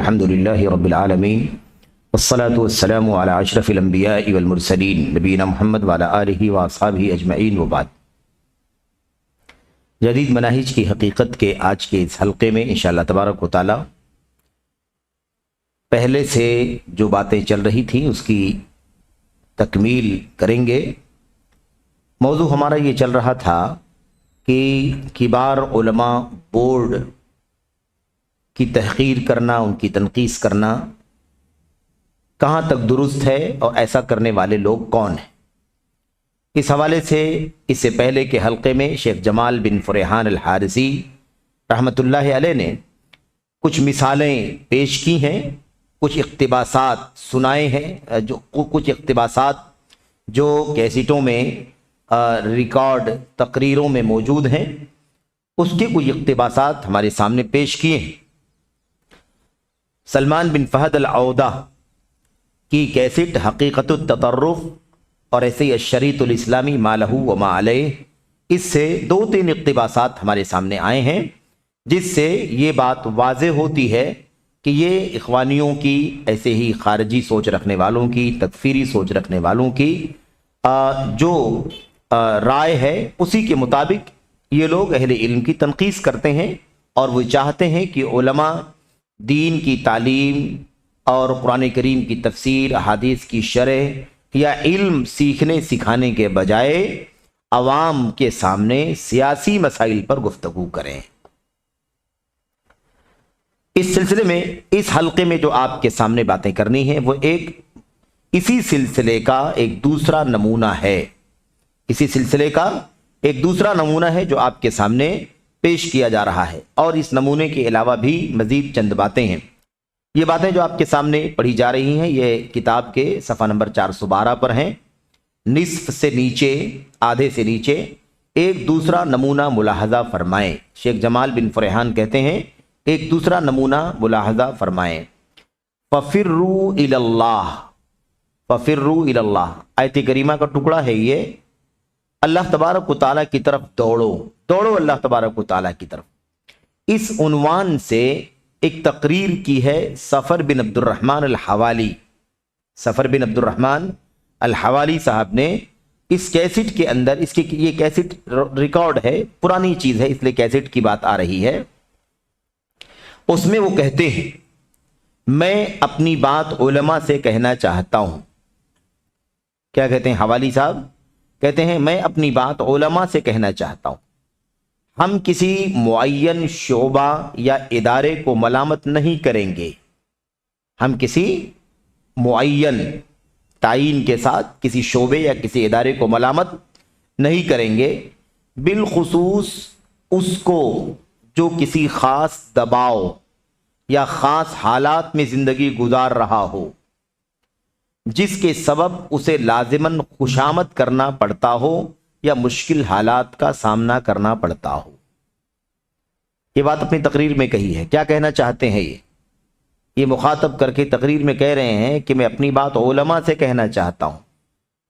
الحمدللہ رب العالمین والصلاة والسلام علی اشرف الانبیاء والمرسلین نبینا محمد وعلی آلہ واصحابہ اجمعین وبعد۔ جدید مناہج کی حقیقت کے آج کے اس حلقے میں انشاءاللہ تبارک و تعالی پہلے سے جو باتیں چل رہی تھیں اس کی تکمیل کریں گے۔ موضوع ہمارا یہ چل رہا تھا کہ کبار علماء بورڈ کی تحقیر کرنا، ان کی تنقیص کرنا کہاں تک درست ہے اور ایسا کرنے والے لوگ کون ہیں۔ اس حوالے سے اس سے پہلے کے حلقے میں شیخ جمال بن فریحان الحارثی رحمۃ اللہ علیہ نے کچھ مثالیں پیش کی ہیں، کچھ اقتباسات سنائے ہیں، کچھ اقتباسات جو کیسٹوں میں ریکارڈ تقریروں میں موجود ہیں، اس کے کچھ اقتباسات ہمارے سامنے پیش کیے ہیں۔ سلمان بن فہد العودہ کی کیسٹ حقیقت التطرف اور ایسے ہی الشریط الاسلامی ما لہ و ما علیہ، اس سے 2-3 اقتباسات ہمارے سامنے آئے ہیں، جس سے یہ بات واضح ہوتی ہے کہ یہ اخوانیوں کی، ایسے ہی خارجی سوچ رکھنے والوں کی، تکفیری سوچ رکھنے والوں کی جو رائے ہے اسی کے مطابق یہ لوگ اہل علم کی تنقیص کرتے ہیں، اور وہ چاہتے ہیں کہ علماء دین کی تعلیم اور قرآن کریم کی تفسیر، احادیث کی شرح یا علم سیکھنے سکھانے کے بجائے عوام کے سامنے سیاسی مسائل پر گفتگو کریں۔ اس سلسلے میں اس حلقے میں جو آپ کے سامنے باتیں کرنی ہیں وہ ایک اسی سلسلے کا ایک دوسرا نمونہ ہے، اسی سلسلے کا ایک دوسرا نمونہ ہے جو آپ کے سامنے پیش کیا جا رہا ہے، اور اس نمونے کے علاوہ بھی مزید چند باتیں ہیں۔ یہ باتیں جو آپ کے سامنے پڑھی جا رہی ہیں یہ کتاب کے صفحہ نمبر 412 پر ہیں۔ نصف سے نیچے، آدھے سے نیچے ایک دوسرا نمونہ ملاحظہ فرمائیں۔ شیخ جمال بن فریحان کہتے ہیں ایک دوسرا نمونہ ملاحظہ فرمائیں۔ فَفِرُّوا إِلَى اللَّهِ، فَفِرُّوا إِلَى اللَّهِ، آیت کریمہ کا ٹکڑا ہے یہ۔ اللہ تبارک و تعالیٰ کی طرف دوڑو، دوڑو اللہ تبارک و تعالیٰ کی طرف۔ اس عنوان سے ایک تقریر کی ہے سفر بن عبد الرحمن الحوالی۔ سفر بن عبد الرحمن الحوالی صاحب نے اس کیسٹ کے اندر، اس کی یہ کیسٹ ریکارڈ ہے، پرانی چیز ہے اس لیے کیسٹ کی بات آ رہی ہے، اس میں وہ کہتے ہیں میں اپنی بات علماء سے کہنا چاہتا ہوں۔ کیا کہتے ہیں حوالی صاحب؟ کہتے ہیں میں اپنی بات علماء سے کہنا چاہتا ہوں۔ ہم کسی معین شعبہ یا ادارے کو ملامت نہیں کریں گے، ہم کسی معین تعین کے ساتھ کسی شعبے یا کسی ادارے کو ملامت نہیں کریں گے، بالخصوص اس کو جو کسی خاص دباؤ یا خاص حالات میں زندگی گزار رہا ہو، جس کے سبب اسے لازماً خوشامد کرنا پڑتا ہو یا مشکل حالات کا سامنا کرنا پڑتا ہو۔ یہ بات اپنی تقریر میں کہی ہے۔ کیا کہنا چاہتے ہیں یہ مخاطب کر کے تقریر میں کہہ رہے ہیں کہ میں اپنی بات علماء سے کہنا چاہتا ہوں،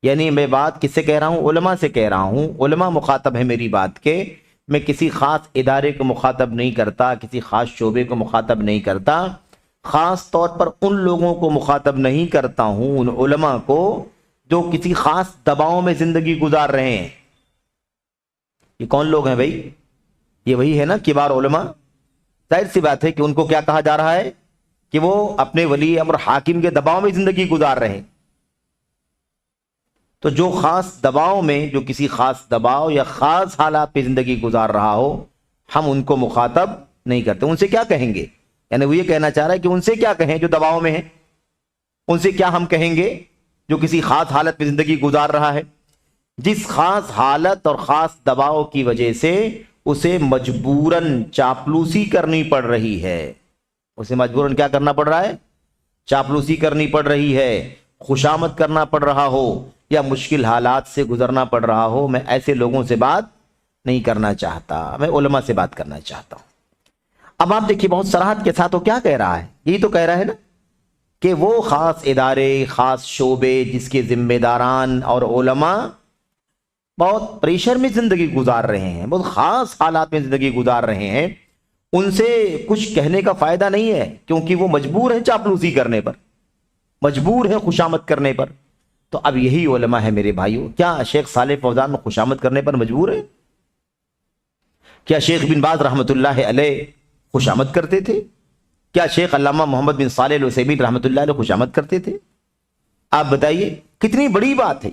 یعنی میں بات کس سے کہہ رہا ہوں؟ علماء سے کہہ رہا ہوں۔ علماء مخاطب ہے میری بات کے، میں کسی خاص ادارے کو مخاطب نہیں کرتا، کسی خاص شعبے کو مخاطب نہیں کرتا، خاص طور پر ان لوگوں کو مخاطب نہیں کرتا ہوں، ان علماء کو جو کسی خاص دباؤ میں زندگی گزار رہے ہیں۔ یہ کون لوگ ہیں بھائی؟ یہ وہی ہے نا کبار علماء۔ ظاہر سی بات ہے کہ ان کو کیا کہا جا رہا ہے کہ وہ اپنے ولی امر حاکم کے دباؤ میں زندگی گزار رہے ہیں۔ تو جو خاص دباؤ میں، جو کسی خاص دباؤ یا خاص حالات پہ زندگی گزار رہا ہو، ہم ان کو مخاطب نہیں کرتے۔ ان سے کیا کہیں گے؟ یعنی وہ یہ کہنا چاہ رہا ہے کہ ان سے کیا کہیں جو دباؤ میں ہیں، ان سے کیا ہم کہیں گے جو کسی خاص حالت میں زندگی گزار رہا ہے، جس خاص حالت اور خاص دباؤ کی وجہ سے اسے مجبوراً چاپلوسی کرنی پڑ رہی ہے۔ اسے مجبوراً کیا کرنا پڑ رہا ہے؟ چاپلوسی کرنی پڑ رہی ہے، خوشامد کرنا پڑ رہا ہو یا مشکل حالات سے گزرنا پڑ رہا ہو۔ میں ایسے لوگوں سے بات نہیں کرنا چاہتا، میں علماء سے بات کرنا چاہتا ہوں۔ اب آپ دیکھیے بہت صراحت کے ساتھ وہ کیا کہہ رہا ہے، یہی تو کہہ رہا ہے نا کہ وہ خاص ادارے، خاص شعبے جس کے ذمہ داران اور علماء بہت پریشر میں زندگی گزار رہے ہیں، بہت خاص حالات میں زندگی گزار رہے ہیں، ان سے کچھ کہنے کا فائدہ نہیں ہے، کیونکہ وہ مجبور ہیں چاپلوسی کرنے پر، مجبور ہیں خوشامد کرنے پر۔ تو اب یہی علماء ہے میرے بھائیوں، کیا شیخ صالح فوزان خوشامد کرنے پر مجبور ہے؟ کیا شیخ بن باز رحمۃ اللہ علیہ خوشامد کرتے تھے؟ کیا شیخ علامہ محمد بن صالح العثیمین رحمۃ اللہ علیہ خوشامد کرتے تھے؟ آپ بتائیے، کتنی بڑی بات ہے۔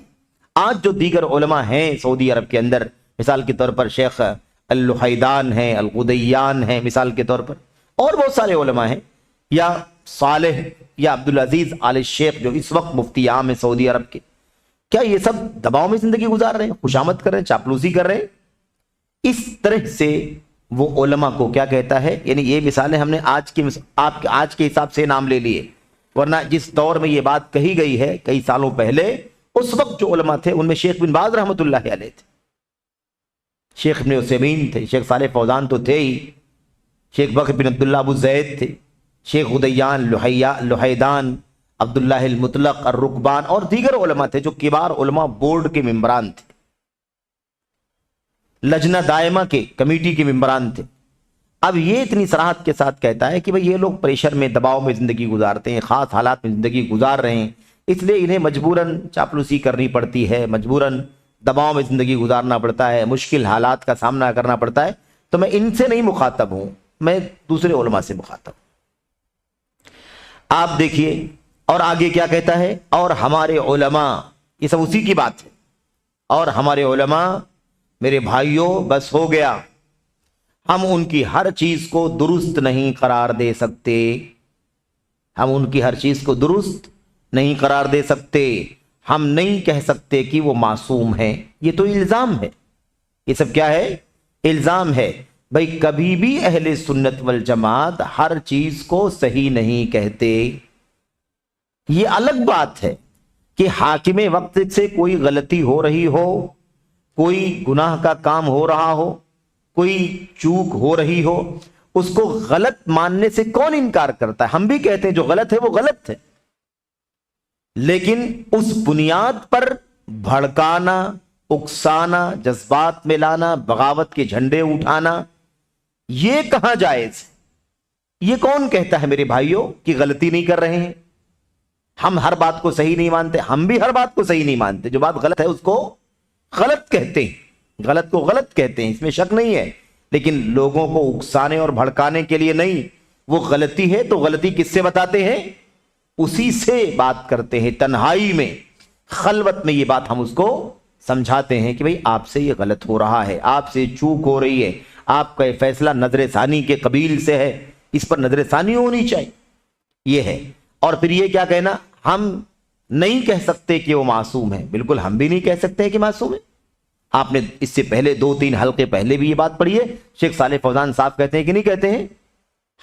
آج جو دیگر علماء ہیں سعودی عرب کے اندر، مثال کے طور پر شیخ اللحیدان ہیں، القدیان ہیں مثال کے طور پر، اور بہت سارے علماء ہیں، یا صالح یا عبدالعزیز آل شیخ جو اس وقت مفتی عام ہیں سعودی عرب کے، کیا یہ سب دباؤ میں زندگی گزار رہے ہیں، خوشامد کر رہے ہیں، چاپلوسی کر رہے ہیں؟ اس طرح سے وہ علماء کو کیا کہتا ہے، یعنی یہ مثالیں ہم نے آج کے حساب سے نام لے لیے، ورنہ جس دور میں یہ بات کہی گئی ہے کئی سالوں پہلے، اس وقت جو علماء تھے ان میں شیخ بن باز رحمۃ اللہ علیہ تھے، شیخ ابن عثیمین تھے، شیخ صالح فوزان تو تھے ہی، شیخ بکر بن عبداللہ ابو زید تھے، شیخ غدیان، لحیدان، عبداللہ المطلق، الرکبان، اور دیگر علماء تھے جو کبار علماء بورڈ کے ممبران تھے، لجنہ دائمہ کے کمیٹی کے ممبران تھے۔ اب یہ اتنی صراحت کے ساتھ کہتا ہے کہ بھئی یہ لوگ پریشر میں، دباؤ میں زندگی گزارتے ہیں، خاص حالات میں زندگی گزار رہے ہیں، اس لیے انہیں مجبوراً چاپلوسی کرنی پڑتی ہے، مجبوراً دباؤ میں زندگی گزارنا پڑتا ہے، مشکل حالات کا سامنا کرنا پڑتا ہے۔ تو میں ان سے نہیں مخاطب ہوں، میں دوسرے علماء سے مخاطب ہوں۔ آپ دیکھیے اور آگے کیا کہتا ہے، اور ہمارے علماء، یہ سب اسی کی بات ہے، اور ہمارے علماء میرے بھائیوں بس ہو گیا، ہم ان کی ہر چیز کو درست نہیں قرار دے سکتے، ہم ان کی ہر چیز کو درست نہیں قرار دے سکتے، ہم نہیں کہہ سکتے کہ وہ معصوم ہیں۔ یہ تو الزام ہے، یہ سب کیا ہے؟ الزام ہے۔ بھئی کبھی بھی اہل سنت والجماعت ہر چیز کو صحیح نہیں کہتے۔ یہ الگ بات ہے کہ حاکم وقت سے کوئی غلطی ہو رہی ہو، کوئی گناہ کا کام ہو رہا ہو، کوئی چوک ہو رہی ہو، اس کو غلط ماننے سے کون انکار کرتا ہے؟ ہم بھی کہتے ہیں جو غلط ہے وہ غلط ہے، لیکن اس بنیاد پر بھڑکانا، اکسانا، جذبات میں لانا، بغاوت کے جھنڈے اٹھانا، یہ کہاں جائز ہے؟ یہ کون کہتا ہے میرے بھائیوں کہ غلطی نہیں کر رہے ہیں؟ ہم ہر بات کو صحیح نہیں مانتے، ہم بھی ہر بات کو صحیح نہیں مانتے، جو بات غلط ہے اس کو غلط کہتے ہیں، غلط کو غلط کہتے ہیں، اس میں شک نہیں ہے، لیکن لوگوں کو اکسانے اور بھڑکانے کے لیے نہیں۔ وہ غلطی ہے تو غلطی کس سے بتاتے ہیں؟ اسی سے بات کرتے ہیں، تنہائی میں، خلوت میں یہ بات ہم اس کو سمجھاتے ہیں کہ بھئی آپ سے یہ غلط ہو رہا ہے، آپ سے چوک ہو رہی ہے، آپ کا یہ فیصلہ نظر ثانی کے قبیل سے ہے، اس پر نظر ثانی ہونی چاہیے، یہ ہے۔ اور پھر یہ کیا کہنا، ہم نہیں کہہ سکتے کہ وہ معصوم ہے، بالکل ہم بھی نہیں کہہ سکتے کہ معصوم ہے۔ آپ نے اس سے پہلے 2-3 حلقے پہلے بھی یہ بات پڑھی ہے، شیخ صالح فوزان صاحب کہتے ہیں کہ نہیں کہتے ہیں؟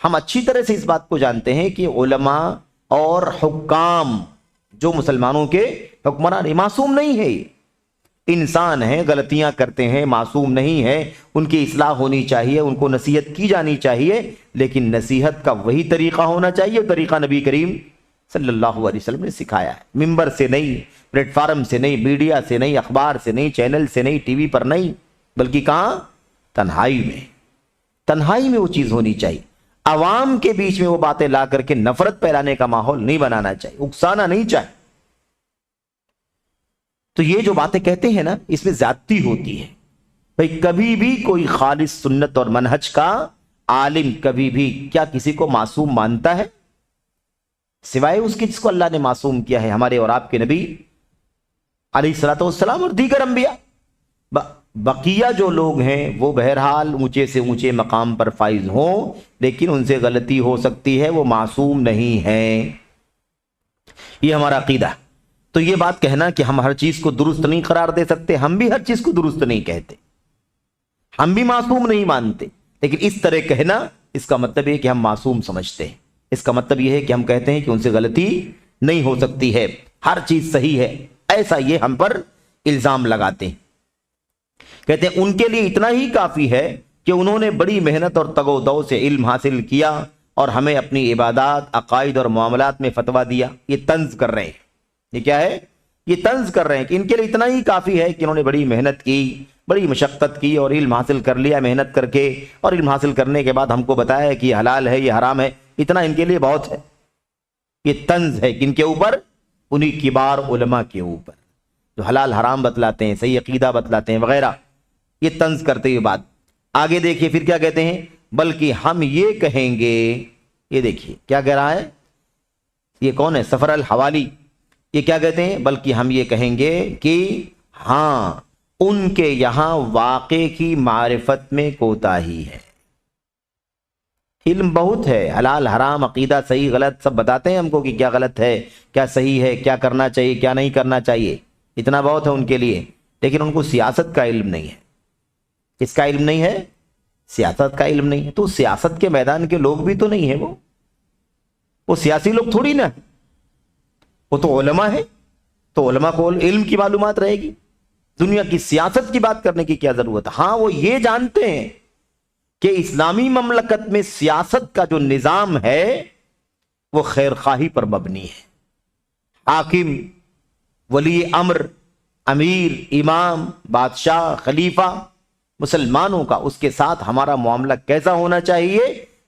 ہم اچھی طرح سے اس بات کو جانتے ہیں کہ علماء اور حکام جو مسلمانوں کے حکمران معصوم نہیں ہے، انسان ہیں، غلطیاں کرتے ہیں، معصوم نہیں ہے، ان کی اصلاح ہونی چاہیے، ان کو نصیحت کی جانی چاہیے، لیکن نصیحت کا وہی طریقہ ہونا چاہیے، طریقہ نبی کریم صلی اللہ علیہ وسلم نے سکھایا ہے، ممبر سے نہیں، پلیٹ فارم سے نہیں، میڈیا سے نہیں، اخبار سے نہیں، چینل سے نہیں، ٹی وی پر نہیں، بلکہ کہاں؟ تنہائی میں، تنہائی میں وہ چیز ہونی چاہیے۔ عوام کے بیچ میں وہ باتیں لا کر کے نفرت پھیلانے کا ماحول نہیں بنانا چاہیے، اکسانا نہیں چاہیے۔ تو یہ جو باتیں کہتے ہیں نا، اس میں زیادتی ہوتی ہے۔ بھئی کبھی بھی کوئی خالص سنت اور منہج کا عالم کبھی بھی کیا کسی کو معصوم مانتا ہے؟ سوائے اس کے جس کو اللہ نے معصوم کیا ہے، ہمارے اور آپ کے نبی علیہ الصلوۃ والسلام اور دیگر انبیاء۔ بقیہ جو لوگ ہیں وہ بہرحال اونچے سے اونچے مقام پر فائز ہوں، لیکن ان سے غلطی ہو سکتی ہے، وہ معصوم نہیں ہیں۔ یہ ہمارا عقیدہ۔ تو یہ بات کہنا کہ ہم ہر چیز کو درست نہیں قرار دے سکتے، ہم بھی ہر چیز کو درست نہیں کہتے، ہم بھی معصوم نہیں مانتے، لیکن اس طرح کہنا، اس کا مطلب یہ کہ ہم معصوم سمجھتے ہیں، اس کا مطلب یہ ہے کہ ہم کہتے ہیں کہ ان سے غلطی نہیں ہو سکتی ہے، ہر چیز صحیح ہے، ایسا یہ ہم پر الزام لگاتے ہیں۔ کہتے ہیں ان کے لیے اتنا ہی کافی ہے کہ انہوں نے بڑی محنت اور تگ و دو سے علم حاصل کیا اور ہمیں اپنی عبادات، عقائد اور معاملات میں فتویٰ دیا۔ یہ طنز کر رہے ہیں، یہ کیا ہے؟ یہ طنز کر رہے ہیں کہ ان کے لیے اتنا ہی کافی ہے کہ انہوں نے بڑی محنت کی، بڑی مشقت کی اور علم حاصل کر لیا محنت کر کے، اور علم حاصل کرنے کے بعد ہم کو بتایا کہ یہ حلال ہے یہ حرام ہے، اتنا ان کے لیے بہت ہے۔ یہ طنز ہے کن کے اوپر؟ انہی کبار علماء کے اوپر جو حلال حرام بتلاتے ہیں، صحیح عقیدہ بتلاتے ہیں وغیرہ، یہ طنز کرتے ہوئے بات۔ آگے دیکھیے پھر کیا کہتے ہیں، بلکہ ہم یہ کہیں گے، یہ دیکھیے کیا کہہ رہا ہے، یہ کون ہے؟ سفر الحوالی، یہ کیا کہتے ہیں، بلکہ ہم یہ کہیں گے کہ ہاں ان کے یہاں واقع کی معرفت میں کوتاہی ہے۔ علم بہت ہے، حلال حرام عقیدہ صحیح غلط سب بتاتے ہیں ہم کو کہ کیا غلط ہے کیا صحیح ہے، کیا کرنا چاہیے کیا نہیں کرنا چاہیے، اتنا بہت ہے ان کے لیے، لیکن ان کو سیاست کا علم نہیں ہے۔ کس کا علم نہیں ہے؟ سیاست کا علم نہیں ہے۔ تو سیاست کے میدان کے لوگ بھی تو نہیں ہیں، وہ سیاسی لوگ تھوڑی نا، وہ تو علماء ہے، تو علماء کو علم کی معلومات رہے گی، دنیا کی سیاست کی بات کرنے کی کیا ضرورت ہے؟ ہاں وہ یہ جانتے ہیں کہ اسلامی مملکت میں سیاست کا جو نظام ہے وہ خیر خواہی پر مبنی ہے۔ حاکم، ولی امر، امیر، امام، بادشاہ، خلیفہ، مسلمانوں کا اس کے ساتھ ہمارا معاملہ کیسا ہونا چاہیے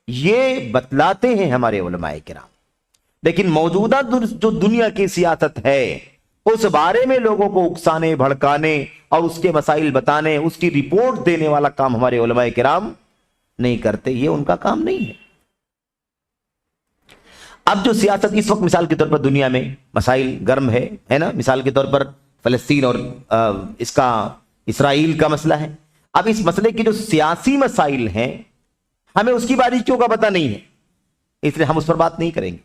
یہ بتلاتے ہیں ہمارے علماء کرام۔ لیکن موجودہ جو دنیا کی سیاست ہے اس بارے میں لوگوں کو اکسانے بھڑکانے اور اس کے مسائل بتانے، اس کی رپورٹ دینے والا کام ہمارے علماء کرام نہیں کرتے، یہ ان کا کام نہیں ہے۔ اب جو سیاست اس وقت مثال کے طور پر دنیا میں مسائل گرم ہے نا، مثال کے طور پر فلسطین اور اس کا اسرائیل کا مسئلہ ہے۔ اب اس مسئلے کے جو سیاسی مسائل ہیں ہمیں اس کی باریکیوں کا پتہ نہیں ہے، اس لیے ہم اس پر بات نہیں کریں گے،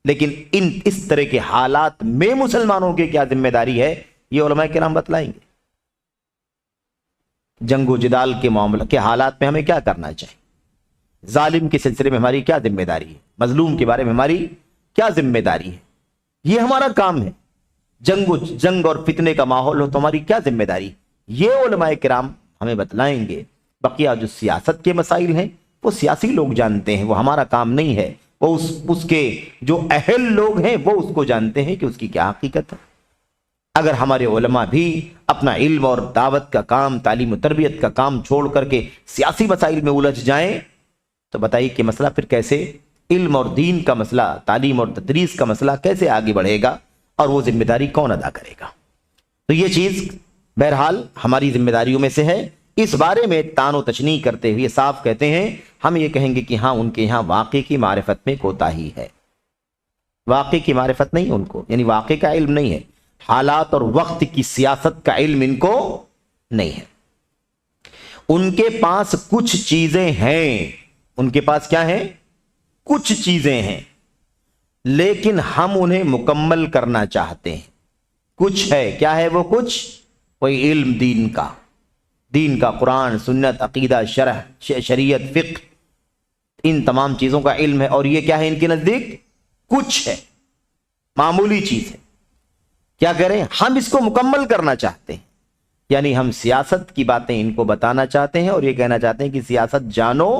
لیکن اس طرح کے حالات میں مسلمانوں کی کیا ذمہ داری ہے یہ علماء کرام بتلائیں گے۔ جنگ و جدال کے معاملہ کے حالات میں ہمیں کیا کرنا چاہیے، ظالم کے سلسلے میں ہماری کیا ذمہ داری ہے، مظلوم کے بارے میں ہماری کیا ذمہ داری ہے، یہ ہمارا کام ہے۔ جنگ اور فتنے کا ماحول ہو تو ہماری کیا ذمہ داری، یہ علماء کرام ہمیں بتلائیں گے۔ بقیہ جو سیاست کے مسائل ہیں وہ سیاسی لوگ جانتے ہیں، وہ ہمارا کام نہیں ہے، وہ اس کے جو اہل لوگ ہیں وہ اس کو جانتے ہیں کہ اس کی کیا حقیقت ہے۔ اگر ہمارے علماء بھی اپنا علم اور دعوت کا کام، تعلیم و تربیت کا کام چھوڑ کر کے سیاسی مسائل میں الجھ جائیں تو بتائیے کہ مسئلہ پھر کیسے، علم اور دین کا مسئلہ، تعلیم اور تدریس کا مسئلہ کیسے آگے بڑھے گا، اور وہ ذمہ داری کون ادا کرے گا؟ تو یہ چیز بہرحال ہماری ذمہ داریوں میں سے ہے۔ اس بارے میں تان و تشنیع کرتے ہوئے صاف کہتے ہیں، ہم یہ کہیں گے کہ ہاں ان کے یہاں واقع کی معرفت میں کوتاہی ہے، واقع کی معرفت نہیں ان کو، یعنی واقع کا علم نہیں ہے، حالات اور وقت کی سیاست کا علم ان کو نہیں ہے۔ ان کے پاس کچھ چیزیں ہیں، ان کے پاس کیا ہیں؟ کچھ چیزیں ہیں، لیکن ہم انہیں مکمل کرنا چاہتے ہیں۔ کچھ ہے، کیا ہے وہ کچھ؟ کوئی علم دین کا قرآن، سنت، عقیدہ، شرح، شریعت، فقہ، ان تمام چیزوں کا علم ہے، اور یہ کیا ہے ان کے نزدیک؟ کچھ ہے، معمولی چیز ہے۔ کیا کریں؟ ہم اس کو مکمل کرنا چاہتے ہیں، یعنی ہم سیاست کی باتیں ان کو بتانا چاہتے ہیں اور یہ کہنا چاہتے ہیں کہ سیاست جانو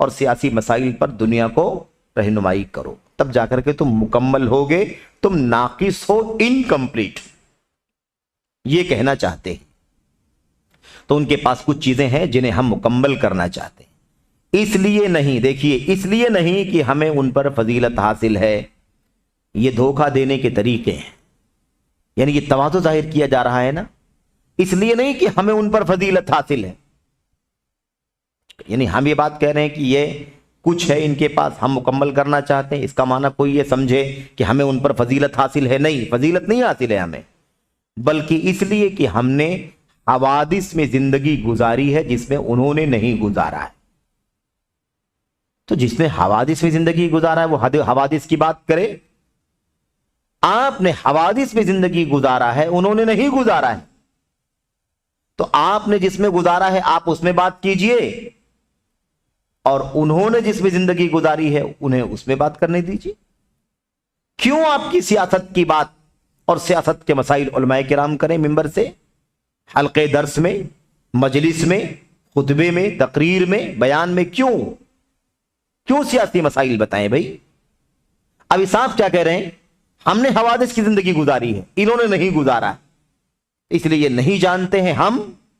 اور سیاسی مسائل پر دنیا کو رہنمائی کرو، تب جا کر کے تم مکمل ہوگے، تم ناقص ہو، انکمپلیٹ، یہ کہنا چاہتے ہیں۔ تو ان کے پاس کچھ چیزیں ہیں جنہیں ہم مکمل کرنا چاہتے ہیں، اس لیے نہیں، دیکھیے، اس لیے نہیں کہ ہمیں ان پر فضیلت حاصل ہے، یہ دھوکہ دینے کے طریقے ہیں، یعنی یہ تواضع ظاہر کیا جا رہا ہے نا، اس لیے نہیں کہ ہمیں ان پر فضیلت حاصل ہے، یعنی ہم یہ بات کہہ رہے ہیں کہ یہ کچھ ہے ان کے پاس، ہم مکمل کرنا چاہتے ہیں، اس کا معنی کوئی یہ سمجھے کہ ہمیں ان پر فضیلت حاصل ہے، نہیں، فضیلت نہیں حاصل ہے ہمیں، بلکہ اس لیے کہ ہم نے حوادث میں زندگی گزاری ہے جس میں انہوں نے نہیں گزارا ہے۔ تو جس نے حوادث میں زندگی گزارا ہے وہ حوادث کی بات کرے، آپ نے حوادث میں زندگی گزارا ہے، انہوں نے نہیں گزارا ہے، تو آپ نے جس میں گزارا ہے آپ اس میں بات کیجئے، اور انہوں نے جس میں زندگی گزاری ہے انہیں اس میں بات کرنے دیجئے۔ کیوں آپ کی سیاست کی بات اور سیاست کے مسائل علماء کرام کریں ممبر سے، حلقے درس میں، مجلس میں، خطبے میں، تقریر میں، بیان میں، کیوں سیاسی مسائل بتائیں بھائی؟ اب صاحب کیا کہہ رہے ہیں؟ ہم نے حوادث کی زندگی گزاری ہے، انہوں نے نہیں گزارا، اس لیے یہ نہیں جانتے ہیں ہم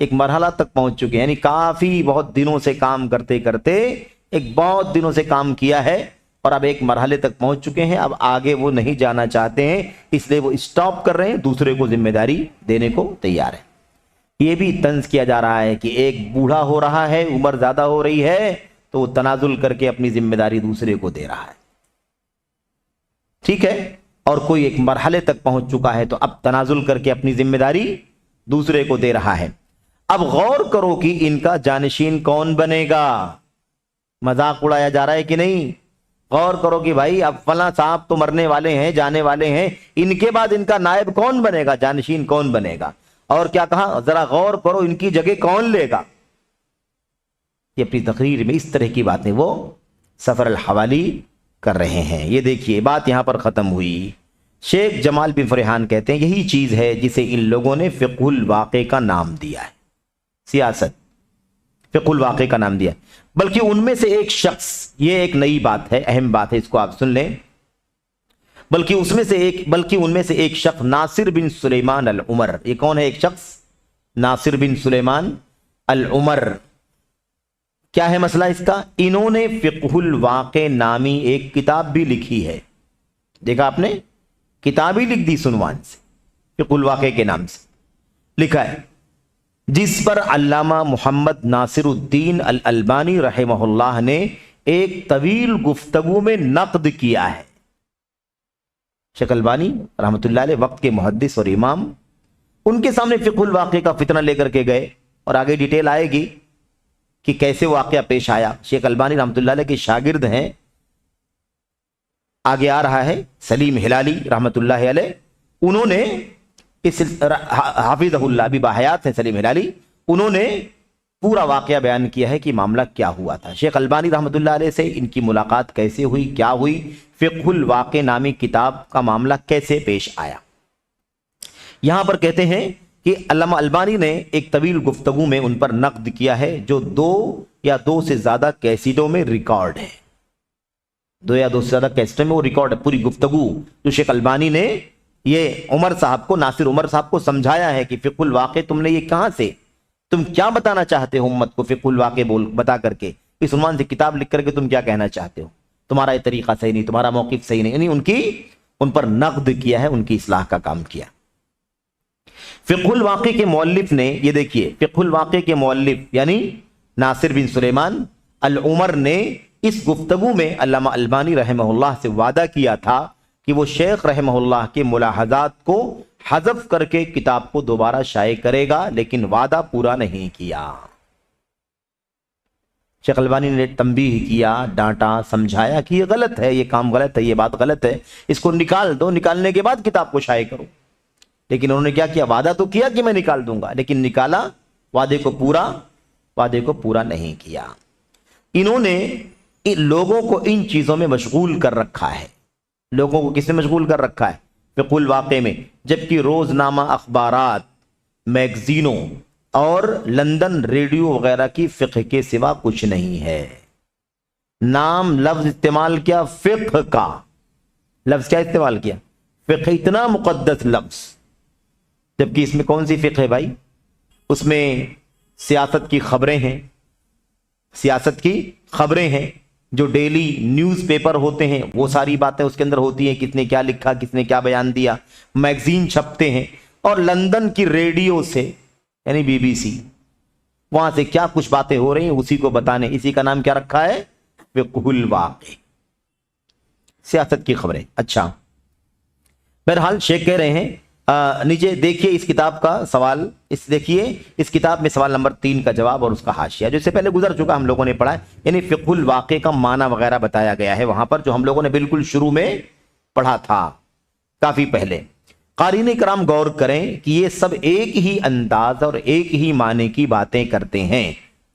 ایک مرحلہ تک پہنچ چکے ہیں، یعنی کافی بہت دنوں سے کام کرتے کرتے ایک بہت دنوں سے کام کیا ہے اور اب ایک مرحلے تک پہنچ چکے ہیں، اب آگے وہ نہیں جانا چاہتے ہیں، اس لیے وہ اسٹاپ کر رہے ہیں، دوسرے کو ذمہ داری دینے کو تیار ہے۔ یہ بھی طنز کیا جا رہا ہے کہ ایک بوڑھا ہو رہا ہے، عمر زیادہ ہو رہی ہے، تو وہ تنازل کر کے اپنی ذمہ داری دوسرے کو دے رہا ہے، ٹھیک ہے، اور کوئی ایک مرحلے تک پہنچ چکا ہے تو اب تنازل کر کے اپنی ذمہ داری دوسرے کو دے رہا ہے۔ اب غور کرو کہ ان کا جانشین کون بنے گا، مذاق اڑایا جا رہا ہے کہ نہیں؟ غور کرو کہ بھائی اب فلاں صاحب تو مرنے والے ہیں، جانے والے ہیں، ان کے بعد ان کا نائب کون بنے گا، جانشین کون بنے گا؟ اور کیا کہا، ذرا غور کرو ان کی جگہ کون لے گا۔ یہ اپنی تقریر میں اس طرح کی باتیں وہ سفر الحوالی کر رہے ہیں۔ یہ دیکھیے بات یہاں پر ختم ہوئی۔ شیخ جمال بن فرحان کہتے ہیں یہی چیز ہے جسے ان لوگوں نے فقہ الواقع کا نام دیا ہے، سیاست فقہ الواقع کا نام دیا، بلکہ ان میں سے ایک شخص، یہ ایک نئی بات ہے، اہم بات ہے، اس کو آپ سن لیں، بلکہ ان میں سے ایک شخص ناصر بن سلیمان العمر۔ یہ کون ہے ایک شخص؟ ناصر بن سلیمان العمر۔ کیا ہے مسئلہ اس کا؟ انہوں نے فقہ الواقع نامی ایک کتاب بھی لکھی ہے، دیکھا آپ نے، کتاب ہی لکھ دی سنوان سے، فقہ الواقع کے نام سے لکھا ہے، جس پر علامہ محمد ناصر الدین الالبانی رحمہ اللہ نے ایک طویل گفتگو میں نقد کیا ہے۔ شیخ البانی رحمۃ اللہ علیہ وقت کے محدث اور امام، ان کے سامنے فقہ الواقع کا فتنہ لے کر کے گئے، اور آگے ڈیٹیل آئے گی کہ کیسے واقعہ پیش آیا۔ شیخ البانی رحمۃ اللہ علیہ کے شاگرد ہیں، آگے آ رہا ہے، سلیم ہلالی رحمۃ اللہ علیہ، انہوں نے اس حافظہ اللہ بھی باحیات ہیں سلیم ہلالی، انہوں نے پورا واقعہ بیان کیا ہے کہ معاملہ کیا ہوا تھا، شیخ البانی رحمۃ اللہ علیہ سے ان کی ملاقات کیسے ہوئی، کیا ہوئی، فقہ الواقع نامی کتاب کا معاملہ کیسے پیش آیا۔ یہاں پر کہتے ہیں کہ علامہ البانی نے ایک طویل گفتگو میں ان پر نقد کیا ہے، جو 2 یا 2 سے زیادہ کیسٹوں میں ریکارڈ ہے، 2 یا 2 سے زیادہ کیسٹوں میں وہ ریکارڈ ہے، پوری گفتگو جو شیخ البانی نے یہ عمر صاحب کو، ناصر عمر صاحب کو سمجھایا ہے کہ فقہ الواقع تم نے یہ کہاں سے، تم کیا بتانا چاہتے ہو امت کو، فقہ الواقع بتا کر کے، اس عنوان سے کتاب لکھ کر کے تم کیا کہنا چاہتے ہو، تمہارا یہ طریقہ صحیح نہیں، تمہارا موقف صحیح نہیں، یعنی ان پر نقد کیا ہے، ان کی اصلاح کا کام کیا۔ فقہ الواقع کے مؤلف نے، یہ دیکھیے، فقہ الواقع کے مؤلف یعنی ناصر بن سلیمان العمر نے اس گفتگو میں علامہ البانی رحمہ اللہ سے وعدہ کیا تھا کہ وہ شیخ رحمہ اللہ کے ملاحظات کو حذف کر کے کتاب کو دوبارہ شائع کرے گا، لیکن وعدہ پورا نہیں کیا۔ شیخ البانی نے تنبیہ کیا، ڈانٹا، سمجھایا کہ یہ غلط ہے، یہ کام غلط ہے، یہ بات غلط ہے، اس کو نکال دو، نکالنے کے بعد کتاب کو شائع کرو۔ لیکن انہوں نے کیا کیا، وعدہ تو کیا کہ میں نکال دوں گا، لیکن نکالا، وعدے کو پورا نہیں کیا۔ انہوں نے لوگوں کو ان چیزوں میں مشغول کر رکھا ہے، لوگوں کو کس میں مشغول کر رکھا ہے، فقہ الواقع میں، جبکہ روزنامہ اخبارات، میگزینوں اور لندن ریڈیو وغیرہ کی فقہ کے سوا کچھ نہیں ہے۔ نام لفظ استعمال کیا فقہ کا، لفظ کیا استعمال کیا، فقہ، اتنا مقدس لفظ، جبکہ اس میں کون سی فقہ ہے بھائی، اس میں سیاست کی خبریں ہیں، جو ڈیلی نیوز پیپر ہوتے ہیں وہ ساری باتیں اس کے اندر ہوتی ہیں، کس نے کیا لکھا، کس نے کیا بیان دیا، میگزین چھپتے ہیں، اور لندن کی ریڈیو سے یعنی BBC، وہاں سے کیا کچھ باتیں ہو رہی ہیں اسی کو بتانے، اسی کا نام کیا رکھا ہے، فقہ الواقع، سیاست کی خبریں۔ اچھا، بہرحال شیخ کہہ رہے ہیں، نیچے دیکھیے اس کتاب کا سوال، دیکھیے اس کتاب میں سوال نمبر 3 کا جواب اور اس کا حاشیہ، جو اس سے پہلے گزر چکا، ہم لوگوں نے پڑھا ہے، یعنی فقہ الواقع کا معنی وغیرہ بتایا گیا ہے وہاں پر، جو ہم لوگوں نے بالکل شروع میں پڑھا تھا کافی پہلے۔ قارئین کرام غور کریں کہ یہ سب ایک ہی انداز اور ایک ہی معنی کی باتیں کرتے ہیں،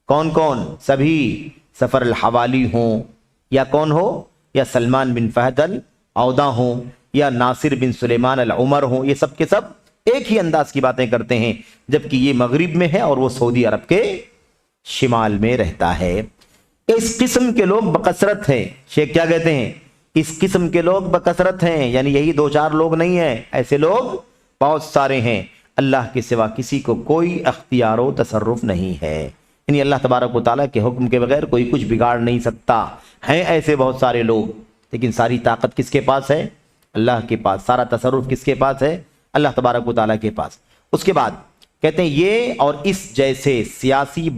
کون کون، سبھی، سفر الحوالی ہوں یا کون ہو، یا سلمان بن فہد العودہ ہوں یا ناصر بن سلیمان العمر ہوں، یہ سب کے سب ایک ہی انداز کی باتیں کرتے ہیں، جبکہ یہ مغرب میں ہے اور وہ سعودی عرب کے شمال میں رہتا ہے۔ اس قسم کے لوگ بکثرت ہیں، شیخ کیا کہتے ہیں، اس قسم کے لوگ بکثرت ہیں، یعنی یہی 2-4 لوگ نہیں ہیں، ایسے لوگ بہت سارے ہیں۔ اللہ کے سوا کسی کو کوئی اختیار و تصرف نہیں ہے، یعنی اللہ تبارک و تعالیٰ کے حکم کے بغیر کوئی کچھ بگاڑ نہیں سکتا۔ ہیں ایسے بہت سارے لوگ، لیکن ساری طاقت کس کے پاس ہے؟ اللہ کے پاس۔ سارا تصرف کس کے پاس ہے؟ اللہ تبارک و تعالیٰ کے پاس۔ اس کے بعد کہتے ہیں یہ اور اس جیسے سیاسی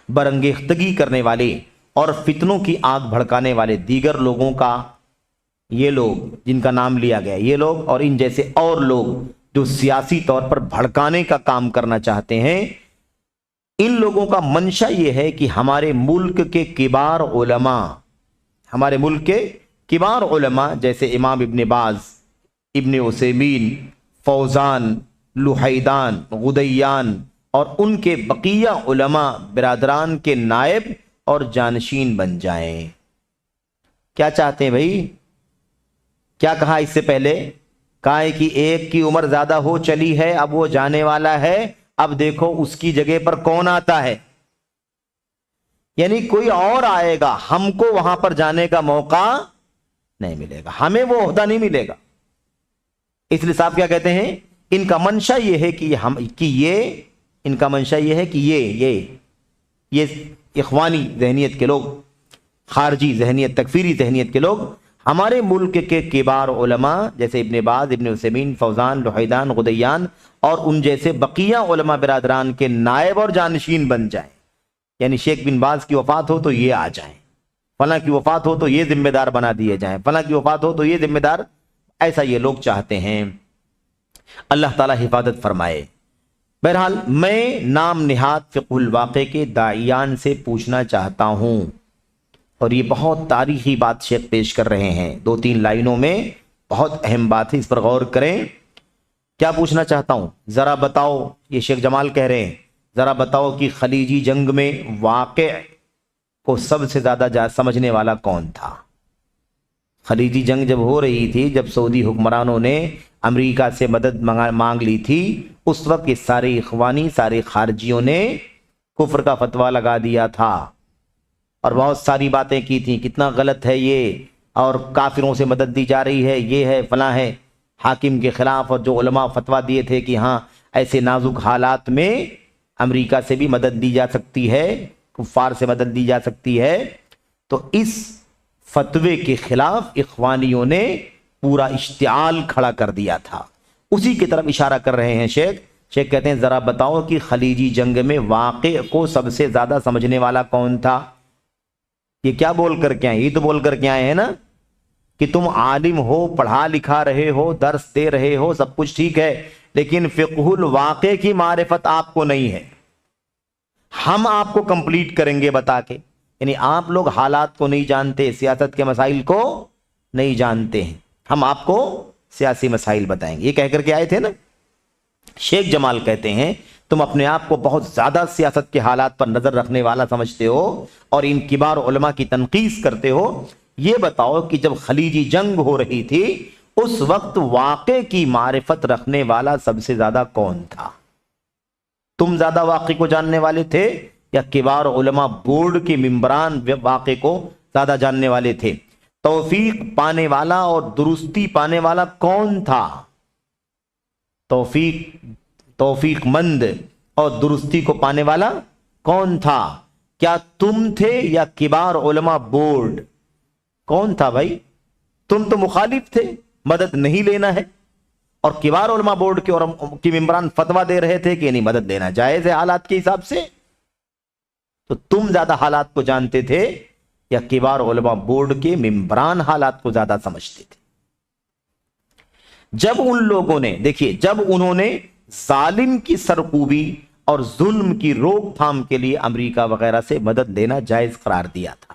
برانگیختگی کرنے والے اور فتنوں کی آگ بھڑکانے والے دیگر لوگوں کا، یہ لوگ جن کا نام لیا گیا، یہ لوگ اور ان جیسے اور لوگ جو سیاسی طور پر بھڑکانے کا کام کرنا چاہتے ہیں، ان لوگوں کا منشا یہ ہے کہ ہمارے ملک کے کبار علماء جیسے امام ابن باز، ابن عثیمین، فوزان، لوحیدان، غدیان اور ان کے بقیہ علماء برادران کے نائب اور جانشین بن جائیں۔ کیا چاہتے ہیں بھائی؟ کیا کہا اس سے پہلے؟ کہا ہے کہ ایک کی عمر زیادہ ہو چلی ہے، اب وہ جانے والا ہے، اب دیکھو اس کی جگہ پر کون آتا ہے، یعنی کوئی اور آئے گا، ہم کو وہاں پر جانے کا موقع نہیں ملے گا، ہمیں وہ عہدہ نہیں ملے گا۔ اس لیے صاحب کیا کہتے ہیں، ان کا منشا یہ ہے کہ یہ اخوانی ذہنیت کے لوگ، خارجی ذہنیت، تکفیری ذہنیت کے لوگ ہمارے ملک کے کبار علماء جیسے ابن باز، ابن عثیمین، فوزان، لوحیدان، غدیان اور ان جیسے بقیہ علماء برادران کے نائب اور جانشین بن جائیں، یعنی شیخ بن باز کی وفات ہو تو یہ آ جائیں، فلاں کی وفات ہو تو یہ ذمہ دار بنا دیے جائیں، فلاں کی وفات ہو تو یہ ذمہ دار، ایسا یہ لوگ چاہتے ہیں۔ اللہ تعالیٰ حفاظت فرمائے۔ بہرحال میں نام نہاد فقہ الواقع کے داعیان سے پوچھنا چاہتا ہوں، اور یہ بہت تاریخی بات شیخ پیش کر رہے ہیں، 2-3 لائنوں میں بہت اہم بات ہے، اس پر غور کریں۔ کیا پوچھنا چاہتا ہوں؟ ذرا بتاؤ، یہ شیخ جمال کہہ رہے ہیں، ذرا بتاؤ کہ خلیجی جنگ میں واقع کو سب سے زیادہ سمجھنے والا کون تھا؟ خلیجی جنگ جب ہو رہی تھی، جب سعودی حکمرانوں نے امریکہ سے مدد مانگ لی تھی، اس وقت یہ سارے اخوانی، سارے خارجیوں نے کفر کا فتویٰ لگا دیا تھا اور بہت ساری باتیں کی تھیں، کتنا غلط ہے یہ، اور کافروں سے مدد دی جا رہی ہے، یہ ہے فلاں ہے، حاکم کے خلاف۔ اور جو علماء فتویٰ دیے تھے کہ ہاں ایسے نازک حالات میں امریکہ سے بھی مدد دی جا سکتی ہے، کفار سے مدد دی جا سکتی ہے، تو اس فتوے کے خلاف اخوانیوں نے پورا اشتعال کھڑا کر دیا تھا۔ اسی کی طرف اشارہ کر رہے ہیں شیخ کہتے ہیں ذرا بتاؤ کہ خلیجی جنگ میں واقع کو سب سے زیادہ سمجھنے والا کون تھا؟ یہ کیا بول کر کے آئے؟ یہ تو بول کر کے آئے ہیں نا کہ تم عالم ہو، پڑھا لکھا رہے ہو، درس دے رہے ہو، سب کچھ ٹھیک ہے، لیکن فقہ الواقع کی معرفت آپ کو نہیں ہے، ہم آپ کو کمپلیٹ کریں گے بتا کے۔ یعنی آپ لوگ حالات کو نہیں جانتے، سیاست کے مسائل کو نہیں جانتے ہیں، ہم آپ کو سیاسی مسائل بتائیں گے، یہ کہہ کر کے آئے تھے نا۔ شیخ جمال کہتے ہیں تم اپنے آپ کو بہت زیادہ سیاست کے حالات پر نظر رکھنے والا سمجھتے ہو اور ان کبار علماء کی تنقیص کرتے ہو، یہ بتاؤ کہ جب خلیجی جنگ ہو رہی تھی اس وقت واقع کی معرفت رکھنے والا سب سے زیادہ کون تھا؟ تم زیادہ واقع کو جاننے والے تھے یا کبار علماء بورڈ کے ممبران واقع کو زیادہ جاننے والے تھے؟ توفیق پانے والا اور درستی پانے والا کون تھا؟ توفیق مند اور درستی کو پانے والا کون تھا؟ کیا تم تھے یا کبار علماء بورڈ؟ کون تھا بھائی؟ تم تو مخالف تھے، مدد نہیں لینا ہے، اور کبار علماء بورڈ کے اور کی ممبران فتویٰ دے رہے تھے کہ نہیں، مدد لینا جائز ہے حالات کے حساب سے۔ تو تم زیادہ حالات کو جانتے تھے یا کبار علماء بورڈ کے ممبران حالات کو زیادہ سمجھتے تھے؟ جب ان لوگوں نے، دیکھیے، جب انہوں نے ظالم کی سرکوبی اور ظلم کی روک تھام کے لیے امریکہ وغیرہ سے مدد لینا جائز قرار دیا تھا،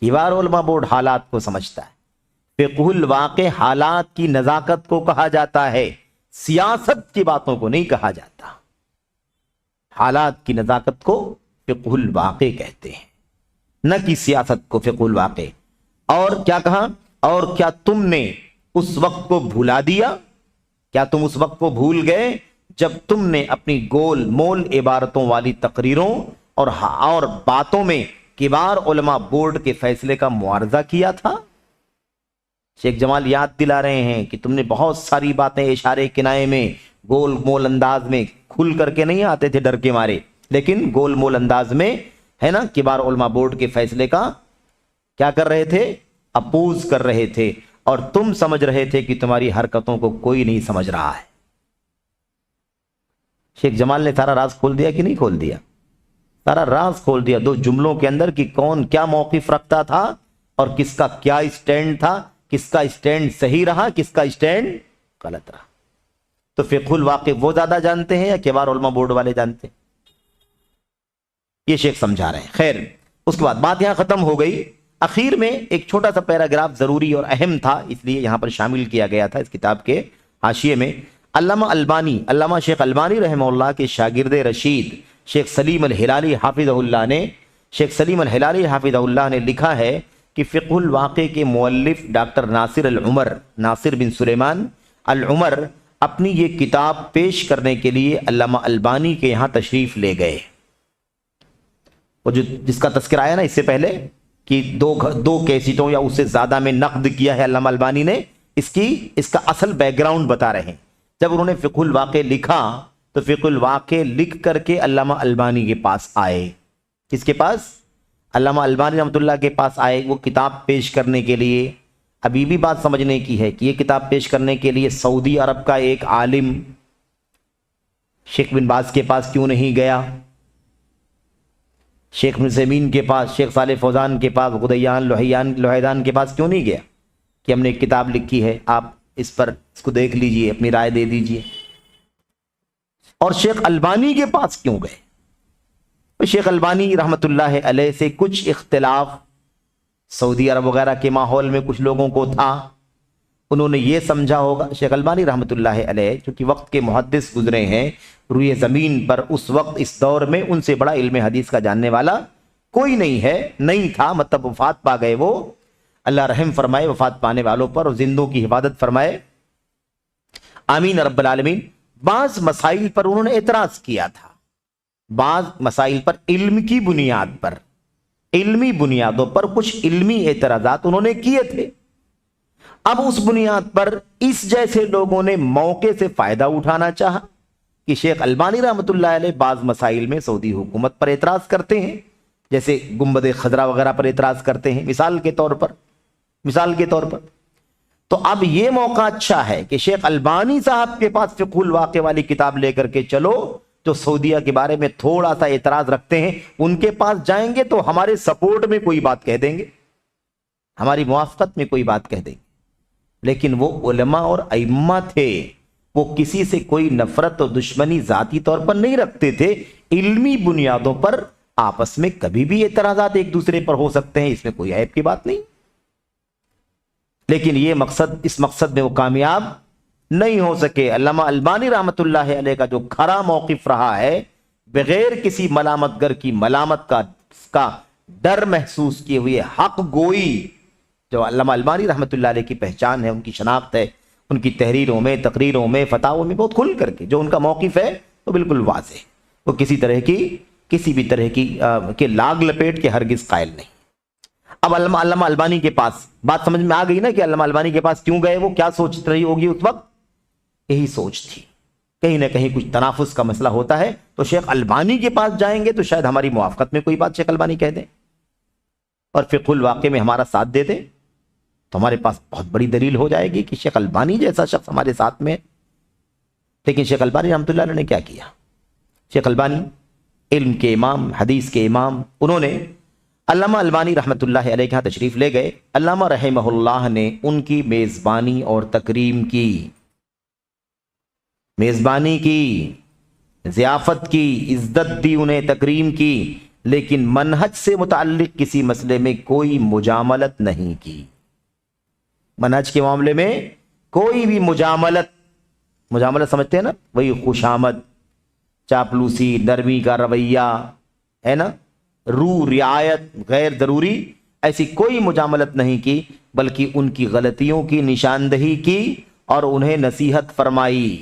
کبار علماء بورڈ حالات کو سمجھتا ہے۔ فقہ الواقع حالات کی نزاکت کو کہا جاتا ہے، سیاست کی باتوں کو نہیں کہا جاتا۔ حالات کی نزاکت کو فقہ الواقع کہتے ہیں، نہ کہ سیاست کو فقہ الواقع۔ اور کیا کہا؟ اور کیا تم نے اس وقت کو بھلا دیا؟ کیا تم اس وقت کو بھول گئے جب تم نے اپنی گول مول عبارتوں والی تقریروں اور باتوں میں کبار علماء بورڈ کے فیصلے کا معارضہ کیا تھا؟ شیخ جمال یاد دلا رہے ہیں کہ تم نے بہت ساری باتیں اشارے کنائے میں گول مول انداز میں کھل کر کے نہیں آتے تھے ڈر کے مارے، لیکن گول مول انداز میں ہے نا کبار علماء بورڈ کے فیصلے کا کیا کر رہے تھے؟ اپوز کر رہے تھے، اور تم سمجھ رہے تھے کہ تمہاری حرکتوں کو کوئی نہیں سمجھ رہا ہے۔ شیخ جمال نے سارا راز کھول دیا کہ نہیں کھول دیا؟ سارا راز کھول دیا 2 جملوں کے اندر کہ کون کیا موقف رکھتا تھا اور کس کا کیا اسٹینڈ تھا، کس کا اسٹینڈ صحیح رہا، کس کا اسٹینڈ غلط رہا۔ تو فقہ الواقع وہ زیادہ جانتے ہیں یا کبار علماء بورڈ والے جانتے ہیں؟ یہ شیخ سمجھا رہے ہیں۔ خیر، اس کے بعد بات یہاں ختم ہو گئی۔ اخیر میں ایک چھوٹا سا پیراگراف ضروری اور اہم تھا، اس لیے یہاں پر شامل کیا گیا تھا اس کتاب کے حاشیے میں۔ علامہ البانی، علامہ شیخ البانی رحمہ اللہ کے شاگرد رشید شیخ سلیم الہلالی حافظہ اللہ نے، شیخ سلیم الہلالی حافظہ اللہ نے لکھا ہے کہ فقہ الواقع کے مؤلف ڈاکٹر ناصر العمر، ناصر بن سلیمان العمر اپنی یہ کتاب پیش کرنے کے لیے علامہ البانی کے یہاں تشریف لے گئے۔ وہ جس کا تذکرہ آیا نا اس سے پہلے کہ دو کیسٹوں یا اس سے زیادہ میں نقد کیا ہے علامہ البانی نے، اس کا اصل بیک گراؤنڈ بتا رہے ہیں۔ جب انہوں نے فقہ الواقع لکھا تو فقہ الواقع لکھ کر کے علامہ البانی کے پاس آئے۔ کس کے پاس؟ علامہ البانی رحمۃ اللہ کے پاس آئے، وہ کتاب پیش کرنے کے لیے۔ ابھی بھی بات سمجھنے کی ہے کہ یہ کتاب پیش کرنے کے لیے سعودی عرب کا ایک عالم شیخ بن باز کے پاس کیوں نہیں گیا؟ شیخ ابن عثیمین کے پاس، شیخ صالح فوزان کے پاس، غدیان لوحیدان کے پاس کیوں نہیں گیا کہ ہم نے ایک کتاب لکھی ہے، آپ اس کو دیکھ لیجئے، اپنی رائے دے دیجئے؟ اور شیخ البانی کے پاس کیوں گئے؟ شیخ البانی رحمۃ اللہ علیہ سے کچھ اختلاف سعودی عرب وغیرہ کے ماحول میں کچھ لوگوں کو تھا۔ انہوں نے یہ سمجھا ہوگا، شیخ البانی رحمۃ اللہ علیہ چونکہ وقت کے محدث گزرے ہیں روئے زمین پر، اس وقت اس دور میں ان سے بڑا علم حدیث کا جاننے والا کوئی نہیں تھا، مطلب وفات پا گئے وہ۔ اللہ رحم فرمائے وفات پانے والوں پر اور زندوں کی حفاظت فرمائے، آمین رب العالمین۔ بعض مسائل پر انہوں نے اعتراض کیا تھا، بعض مسائل پر علم کی بنیاد پر، علمی بنیادوں پر کچھ علمی اعتراضات انہوں نے کیے تھے۔ اب اس بنیاد پر اس جیسے لوگوں نے موقع سے فائدہ اٹھانا چاہا کہ شیخ البانی رحمۃ اللہ علیہ بعض مسائل میں سعودی حکومت پر اعتراض کرتے ہیں، جیسے گنبد خضرا وغیرہ پر اعتراض کرتے ہیں مثال کے طور پر۔ تو اب یہ موقع اچھا ہے کہ شیخ البانی صاحب کے پاس فقہ الواقع والی کتاب لے کر کے چلو، جو سعودیہ کے بارے میں تھوڑا سا اعتراض رکھتے ہیں ان کے پاس جائیں گے تو ہمارے سپورٹ میں کوئی بات کہہ دیں گے، ہماری موافقت میں کوئی بات کہہ دیں گے۔ لیکن وہ علماء اور ائمہ تھے، وہ کسی سے کوئی نفرت اور دشمنی ذاتی طور پر نہیں رکھتے تھے، علمی بنیادوں پر آپس میں کبھی بھی اعتراضات ایک دوسرے پر ہو سکتے ہیں، اس میں کوئی عیب کی بات نہیں۔ لیکن اس مقصد میں وہ کامیاب نہیں ہو سکے۔ علامہ البانی رحمۃ اللہ علیہ کا جو کھرا موقف رہا ہے، بغیر کسی ملامت گر کی ملامت کا ڈر محسوس کیے ہوئے حق گوئی، جو علامہ البانی رحمۃ اللہ علیہ کی پہچان ہے، ان کی شناخت ہے، ان کی تحریروں میں، تقریروں میں، فتاووں میں بہت کھل کر کے جو ان کا موقف ہے وہ بالکل واضح، وہ کسی بھی طرح کی لاگ لپیٹ کے ہرگز قائل نہیں۔ اب علامہ البانی کے پاس بات سمجھ میں آ گئی نا کہ علامہ البانی کے پاس کیوں گئے، وہ کیا سوچ رہی ہوگی اس وقت؟ یہی سوچ تھی، کہیں نہ کہیں کچھ تنافس کا مسئلہ ہوتا ہے، تو شیخ البانی کے پاس جائیں گے تو شاید ہماری موافقت میں کوئی بات شیخ البانی کہہ دیں اور فقہ الواقع میں ہمارا ساتھ دے دیں، تو ہمارے پاس بہت بڑی دلیل ہو جائے گی کہ شیخ البانی جیسا شخص ہمارے ساتھ میں۔ لیکن شیخ البانی رحمۃ اللہ علیہ نے کیا کیا؟ شیخ البانی علم کے امام، حدیث کے امام، انہوں نے علامہ البانی رحمۃ اللہ علیہ کے ہاں تشریف لے گئے۔ علامہ رحمہ اللہ نے ان کی میزبانی اور تکریم کی، میزبانی کی، ضیافت کی، عزت دی، انہیں تکریم کی، لیکن منہج سے متعلق کسی مسئلے میں کوئی مجاملت نہیں کی۔ منہج کے معاملے میں کوئی بھی مجاملت سمجھتے ہیں نا، وہی خوشامد، چاپلوسی، نرمی کا رویہ ہے نا، رعایت، غیر ضروری ایسی کوئی مجاملت نہیں کی، بلکہ ان کی غلطیوں کی نشاندہی کی اور انہیں نصیحت فرمائی،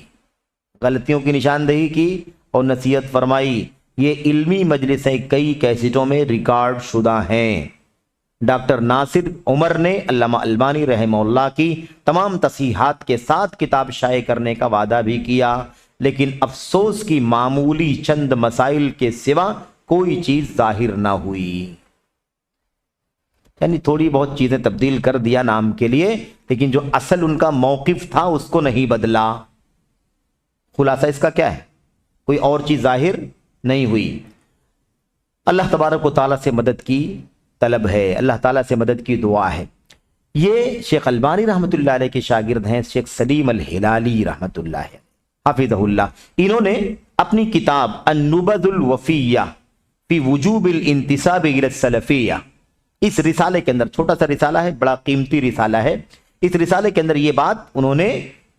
غلطیوں کی نشاندہی کی اور نصیحت فرمائی۔ یہ علمی مجلسیں کئی کیسٹوں میں ریکارڈ شدہ ہیں، ڈاکٹر ناصر عمر نے علامہ البانی رحمہ اللہ کی تمام تصحیحات کے ساتھ کتاب شائع کرنے کا وعدہ بھی کیا، لیکن افسوس کی معمولی چند مسائل کے سوا کوئی چیز ظاہر نہ ہوئی، یعنی تھوڑی بہت چیزیں تبدیل کر دیا نام کے لیے، لیکن جو اصل ان کا موقف تھا اس کو نہیں بدلا۔ خلاصہ اس کا کیا ہے؟ کوئی اور چیز ظاہر نہیں ہوئی۔ اللہ تبارک و تعالیٰ سے مدد کی طلب ہے، اللہ تعالیٰ سے مدد کی دعا ہے۔ یہ شیخ البانی رحمۃ اللہ علیہ کے شاگرد ہیں شیخ سلیم الہلالی رحمۃ اللہ ہے حفظہ اللہ۔ انہوں نے اپنی کتاب النبذ الوفیہ فی وجوب الانتساب الی السلفیہ، اس رسالے کے اندر، چھوٹا سا رسالہ ہے، بڑا قیمتی رسالہ ہے، اس رسالے کے اندر یہ بات انہوں نے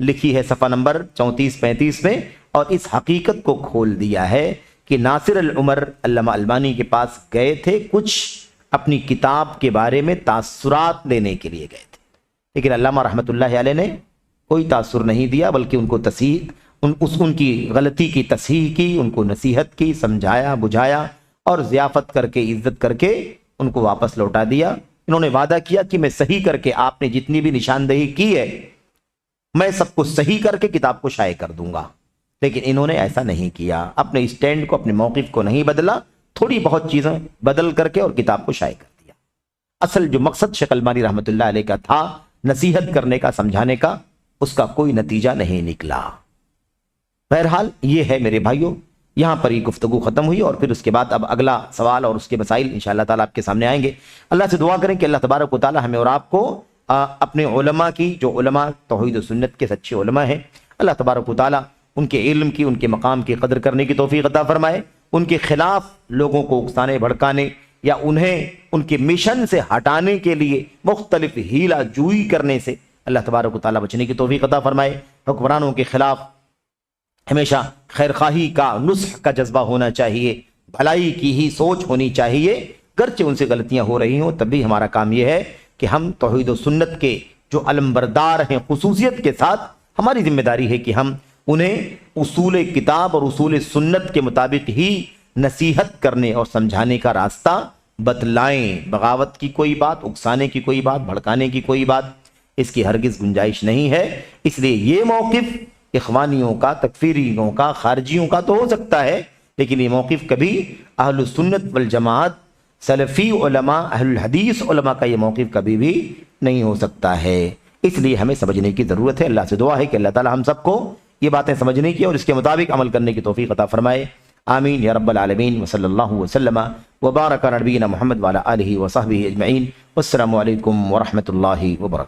لکھی ہے صفحہ نمبر 34-35 میں، اور اس حقیقت کو کھول دیا ہے کہ ناصر العمر علامہ البانی کے پاس گئے تھے، کچھ اپنی کتاب کے بارے میں تاثرات لینے کے لیے گئے تھے، لیکن علامہ رحمۃ اللہ علیہ نے کوئی تاثر نہیں دیا، بلکہ ان کو ان کی غلطی کی تصحیح کی، ان کو نصیحت کی، سمجھایا بجھایا، اور ضیافت کر کے، عزت کر کے ان کو واپس لوٹا دیا۔ انہوں نے وعدہ کیا کہ میں صحیح کر کے، آپ نے جتنی بھی نشاندہی کی ہے میں سب کو صحیح کر کے کتاب کو شائع کر دوں گا، لیکن انہوں نے ایسا نہیں کیا، اپنے اسٹینڈ کو، اپنے موقف کو نہیں بدلا، تھوڑی بہت چیزیں بدل کر کے اور کتاب کو شائع کر دیا۔ اصل جو مقصد شیخ البانی رحمۃ اللہ علیہ کا تھا، نصیحت کرنے کا، سمجھانے کا، اس کا کوئی نتیجہ نہیں نکلا۔ بہرحال یہ ہے میرے بھائیوں، یہاں پر یہ گفتگو ختم ہوئی، اور پھر اس کے بعد اب اگلا سوال اور اس کے مسائل انشاءاللہ تعالیٰ آپ کے سامنے آئیں گے۔ اللہ سے دعا کریں کہ اللہ تبارک و تعالیٰ ہمیں اور آپ کو اپنے علماء کی، جو علماء توحید و سنت کے سچے علماء ہیں، اللہ تبارک و تعالیٰ ان کے علم کی، ان کے مقام کی قدر کرنے کی توفیق عطا فرمائے، ان کے خلاف لوگوں کو اکسانے بھڑکانے یا انہیں ان کے مشن سے ہٹانے کے لیے مختلف ہیلہ جوئی کرنے سے اللہ تبارک و تعالیٰ بچنے کی توفیق عطا فرمائے۔ حکمرانوں کے خلاف ہمیشہ خیرخواہی کا، نصح کا جذبہ ہونا چاہیے، بھلائی کی ہی سوچ ہونی چاہیے، گرچہ ان سے غلطیاں ہو رہی ہوں تب بھی ہمارا کام یہ ہے کہ ہم توحید و سنت کے جو علمبردار ہیں، خصوصیت کے ساتھ ہماری ذمہ داری ہے کہ ہم انہیں اصول کتاب اور اصول سنت کے مطابق ہی نصیحت کرنے اور سمجھانے کا راستہ بتلائیں۔ بغاوت کی کوئی بات، اکسانے کی کوئی بات، بھڑکانے کی کوئی بات، اس کی ہرگز گنجائش نہیں ہے۔ اس لیے یہ موقف اخوانیوں کا، تکفیریوں کا، خارجیوں کا تو ہو سکتا ہے، لیکن یہ موقف کبھی اہل السنت والجماعت، سلفی علماء، اہل الحدیث علماء کا یہ موقف کبھی بھی نہیں ہو سکتا ہے۔ اس لیے ہمیں سمجھنے کی ضرورت ہے۔ اللہ سے دعا ہے کہ اللہ تعالی ہم سب کو یہ باتیں سمجھنے کی اور اس کے مطابق عمل کرنے کی توفیق عطا فرمائے۔ آمین یا رب العالمین، وصلی اللہ وسلم وبارک علی نبینا محمد وعلی آلہ وصحبہ اجمعین۔ والسلام علیکم ورحمۃ اللہ وبرکاتہ۔